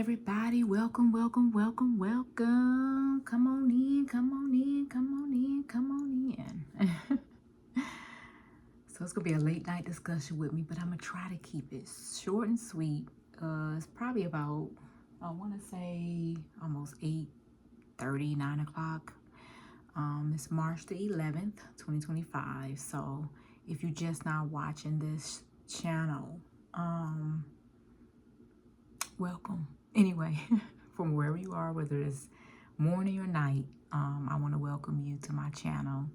everybody. Welcome, welcome, welcome, welcome. Come on in, come on in, come on in, come on in. So it's gonna be a late night discussion with me, but I'm gonna try to keep it short and sweet. It's probably about, I wanna say almost 8:30, 9 o'clock. It's March the 11th, 2025. So if you're just now watching this channel, welcome. Anyway, from wherever you are, whether it's morning or night, I want to welcome you to my channel.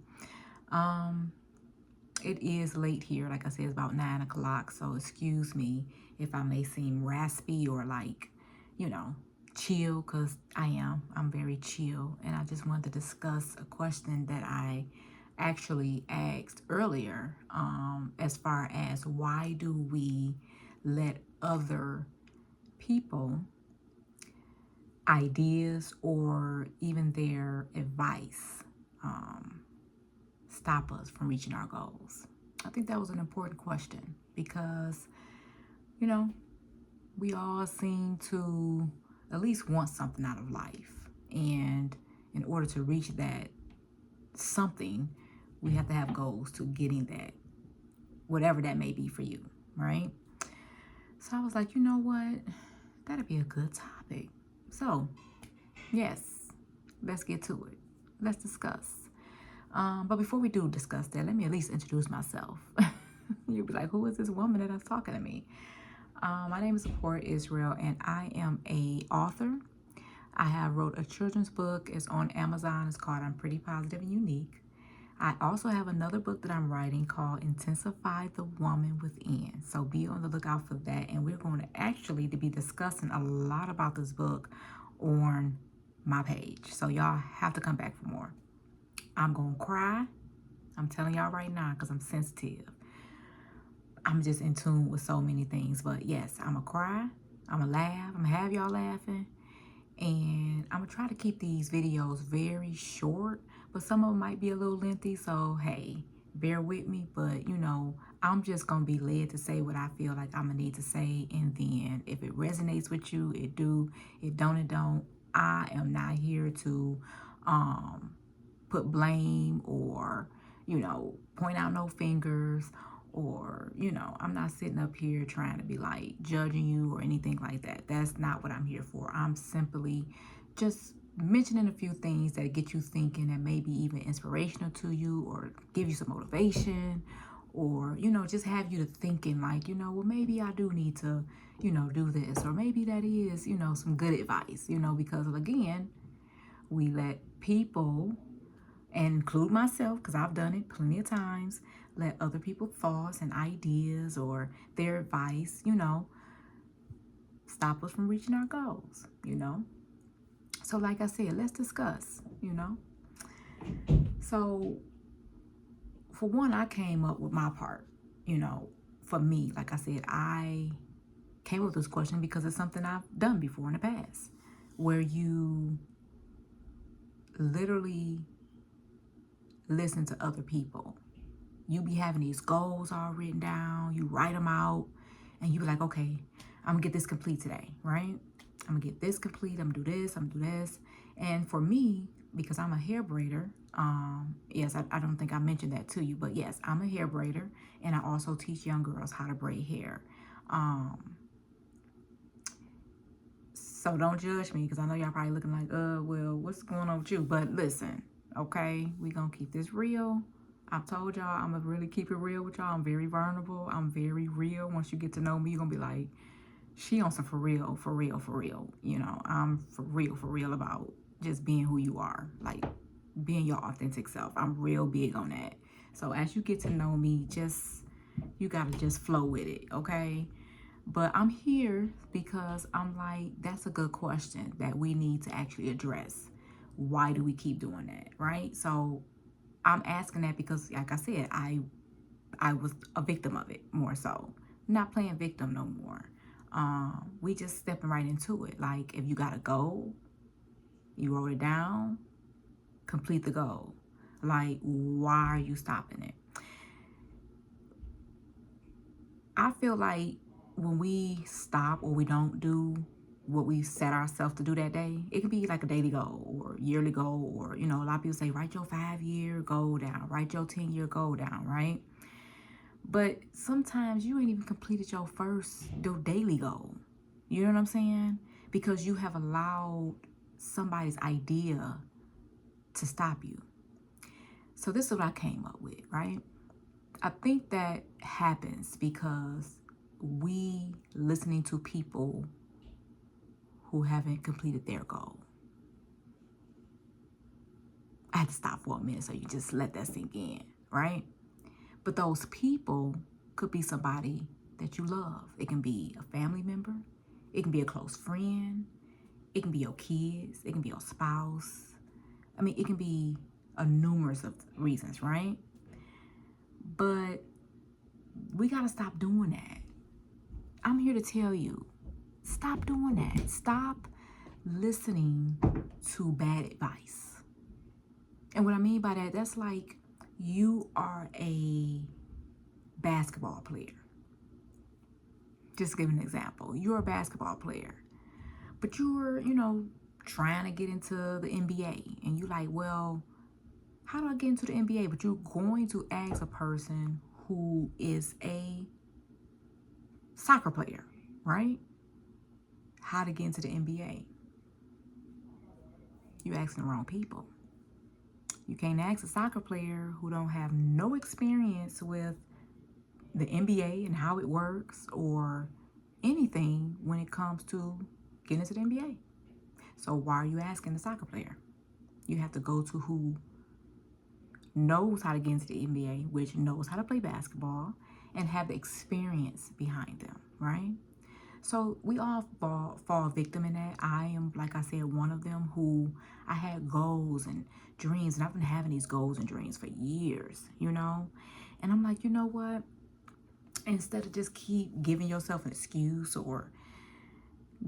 It is late here. Like I said, it's about 9 o'clock. So excuse me if I may seem raspy or like, chill, because I am. I'm very chill. And I just wanted to discuss a question that I actually asked earlier, as far as why do we let other people, ideas, or even their advice stop us from reaching our goals? I think that was an important question because, we all seem to at least want something out of life. And in order to reach that something, we have to have goals to getting that, whatever that may be for you, right? So I was like, you know what? That'd be a good topic. So, yes, let's get to it. Let's discuss. But before we do discuss that, let me at least introduce myself. You'll be like, who is this woman that's talking to me? My name is Support Israel, and I am a author. I have wrote a children's book. It's on Amazon. It's called I'm Pretty Positive and Unique. I also have another book that I'm writing called Intensify the Woman Within. So be on the lookout for that. And we're going to actually be discussing a lot about this book on my page. So y'all have to come back for more. I'm going to cry. I'm telling y'all right now because I'm sensitive. I'm just in tune with so many things. But yes, I'm going to cry. I'm going to laugh. I'm going to have y'all laughing. And I'm going to try to keep these videos very short, but some of them might be a little lengthy. So, hey, bear with me. But, I'm just going to be led to say what I feel like I'm going to need to say. And then if it resonates with you, it do. It don't. I am not here to put blame or, point out no fingers. Or, I'm not sitting up here trying to be like judging you or anything like that. That's not what I'm here for. I'm simply just mentioning a few things that get you thinking and maybe even inspirational to you or give you some motivation or, just have you to thinking like, well, maybe I do need to, do this, or maybe that is, some good advice, because again, we let people, and include myself, because I've done it plenty of times, let other people's thoughts and ideas or their advice, stop us from reaching our goals, So like I said, let's discuss, So for one, I came up with my part, for me, like I said, I came up with this question because it's something I've done before in the past, where you literally listen to other people. You be having these goals all written down, you write them out, and you be like, okay, I'm gonna get this complete today, right? I'm gonna get this complete, I'm gonna do this, I'm gonna do this. And for me, because I'm a hair braider, yes, I don't think I mentioned that to you, but yes, I'm a hair braider, and I also teach young girls how to braid hair. So don't judge me, because I know y'all probably looking like, well, what's going on with you? But listen, okay, we gonna keep this real. I've told y'all I'm gonna really keep it real with y'all. I'm very vulnerable. I'm very real. Once you get to know me, you're gonna be like, she on some for real, for real, for real. I'm for real about just being who you are, like being your authentic self. I'm real big on that. So as you get to know me, you gotta just flow with it, okay? But I'm here because I'm like, that's a good question that we need to actually address. Why do we keep doing that, right? So I'm asking that because, like I said, I was a victim of it more so. Not playing victim no more. We just stepping right into it. Like, if you got a goal, you wrote it down, complete the goal. Like, why are you stopping it? I feel like when we stop or we don't do what we set ourselves to do that day. It could be like a daily goal or yearly goal, or, a lot of people say, write your 5-year goal down, write your 10-year goal down, right? But sometimes you ain't even completed your daily goal. You know what I'm saying? Because you have allowed somebody's idea to stop you. So this is what I came up with, right? I think that happens because we listening to people who haven't completed their goal. I had to stop for a minute so you just let that sink in, right? But those people could be somebody that you love. It can be a family member. It can be a close friend. It can be your kids. It can be your spouse. I mean, it can be a numerous of reasons, right? But we got to stop doing that. I'm here to tell you, stop doing that. Stop listening to bad advice. And what I mean by that, that's like you are a basketball player. Just give an example. You're a basketball player, but you're, trying to get into the NBA. And you're like, well, how do I get into the NBA? But you're going to ask a person who is a soccer player, right? How to get into the NBA. You're asking the wrong people. You can't ask a soccer player who don't have no experience with the NBA and how it works or anything when it comes to getting into the NBA. So why are you asking the soccer player? You have to go to who knows how to get into the NBA, which knows how to play basketball and have the experience behind them, right? So we all fall victim in that. I am, like I said, one of them who I had goals and dreams, and I've been having these goals and dreams for years, And I'm like, you know what? Instead of just keep giving yourself an excuse or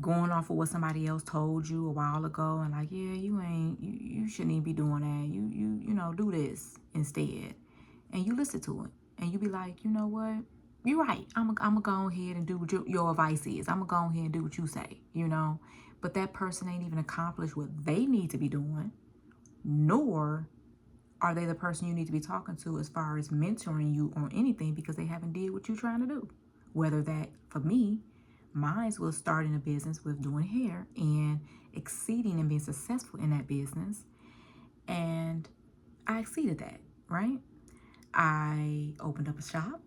going off of what somebody else told you a while ago and like, yeah, you shouldn't even be doing that. You do this instead. And you listen to it. And you be like, you know what? You're right. I'm gonna go ahead and do what your advice is. I'm gonna go ahead and do what you say, But that person ain't even accomplished what they need to be doing, nor are they the person you need to be talking to as far as mentoring you on anything because they haven't did what you're trying to do. Whether that, for me, mine was starting a business with doing hair and exceeding and being successful in that business. And I exceeded that, right? I opened up a shop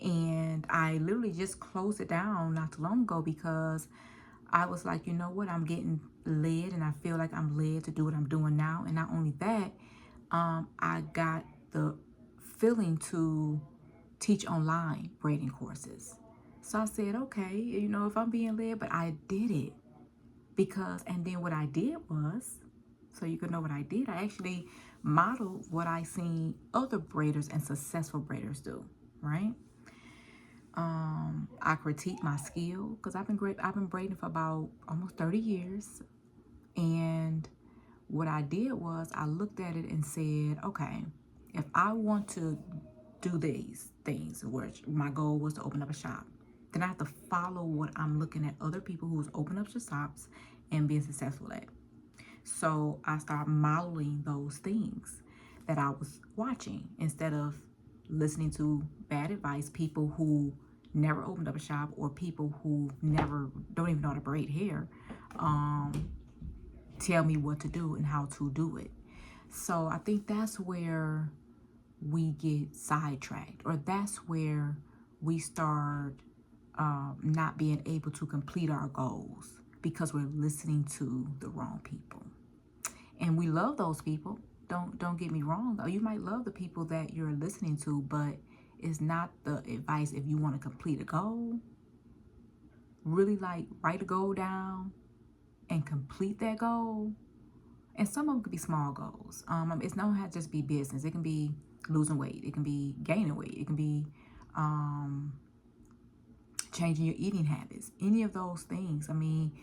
and I literally just closed it down not too long ago because I was like, you know what? I'm getting led and I feel like I'm led to do what I'm doing now. And not only that, I got the feeling to teach online braiding courses. So I said, okay, if I'm being led, but I did it and then what I did was, so you could know what I did, I actually modeled what I seen other braiders and successful braiders do, right? I critique my skill because I've been braiding for about almost 30 years. And what I did was I looked at it and said, okay, if I want to do these things, which my goal was to open up a shop, then I have to follow what I'm looking at other people who's opened up shops and being successful at. So I started modeling those things that I was watching instead of listening to bad advice, people who never opened up a shop or people who don't even know how to braid hair, tell me what to do and how to do it. So I think that's where we get sidetracked, or that's where we start not being able to complete our goals because we're listening to the wrong people. And we love those people. Don't get me wrong. You might love the people that you're listening to, but it's not the advice if you want to complete a goal. Really write a goal down and complete that goal. And some of them could be small goals. It's don't have to just be business. It can be losing weight. It can be gaining weight. It can be changing your eating habits. Any of those things. I mean,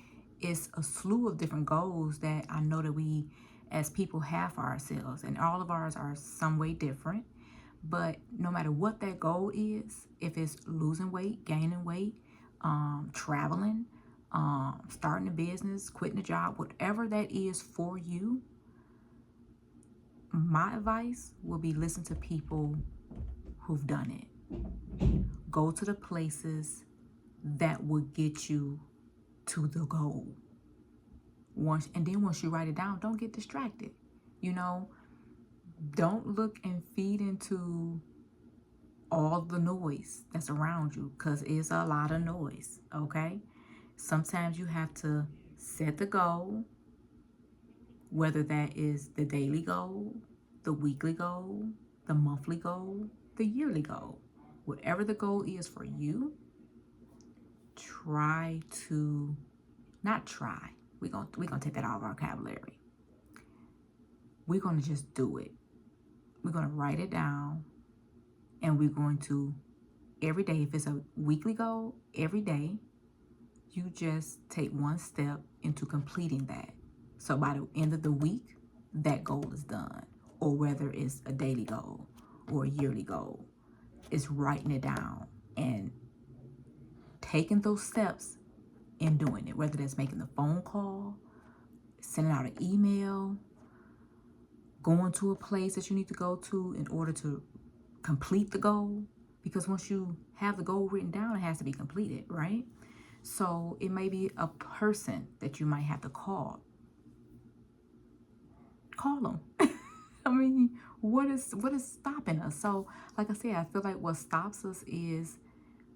it's a slew of different goals that I know that we as people have for ourselves. And all of ours are some way different. But no matter what that goal is, if it's losing weight, gaining weight, traveling, starting a business, quitting a job, whatever that is for you, my advice will be listen to people who've done it. Go to the places that will get you to the goal. Once you write it down, don't get distracted. You know, don't look and feed into all the noise that's around you, because it's a lot of noise, okay? Sometimes you have to set the goal, whether that is the daily goal, the weekly goal, the monthly goal, the yearly goal. Whatever the goal is for you, we're gonna take that out of our vocabulary. We're gonna just do it. We're gonna write it down, and we're going to, every day, if it's a weekly goal, every day, you just take one step into completing that. So by the end of the week, that goal is done. Or whether it's a daily goal or a yearly goal, it's writing it down and taking those steps in doing it. Whether that's making the phone call, sending out an email, going to a place that you need to go to in order to complete the goal. Because once you have the goal written down, it has to be completed, right? So it may be a person that you might have to call. Call them. I mean, what is stopping us? So, like I said, I feel like what stops us is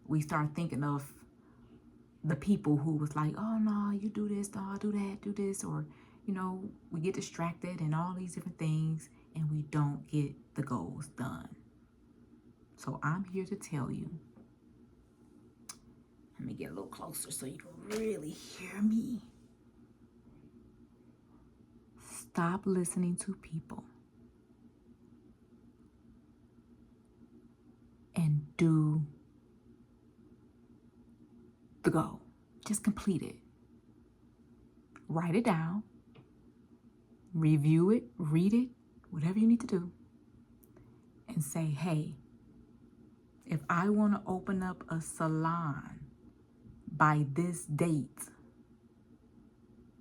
we start thinking of the people who was like, oh no, you do this, no, do that, do this, or you know, we get distracted and all these different things, and we don't get the goals done. So I'm here to tell you. Let me get a little closer so you can really hear me. Stop listening to people and do the goal. Just complete it. Write it down. Review it. Read it. Whatever you need to do. And say, hey, if I want to open up a salon by this date,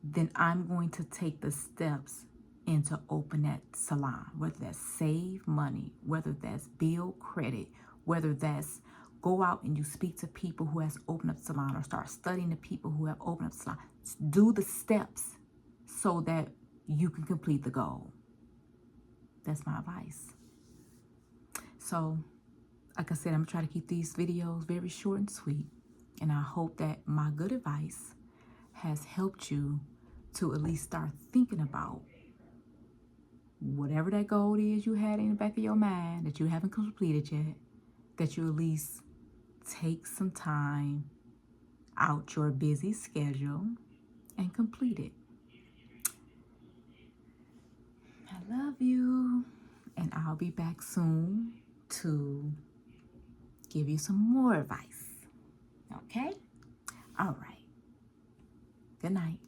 then I'm going to take the steps and to open that salon, whether that's save money, whether that's build credit, whether that's go out and you speak to people who has opened up salon, or start studying the people who have opened up salon. Do the steps so that you can complete the goal. That's my advice. So, like I said, I'm gonna try to keep these videos very short and sweet. And I hope that my good advice has helped you to at least start thinking about whatever that goal is you had in the back of your mind that you haven't completed yet, that you at least take some time out your busy schedule and complete it. I love you, and I'll be back soon to give you some more advice. Okay? All right. Good night.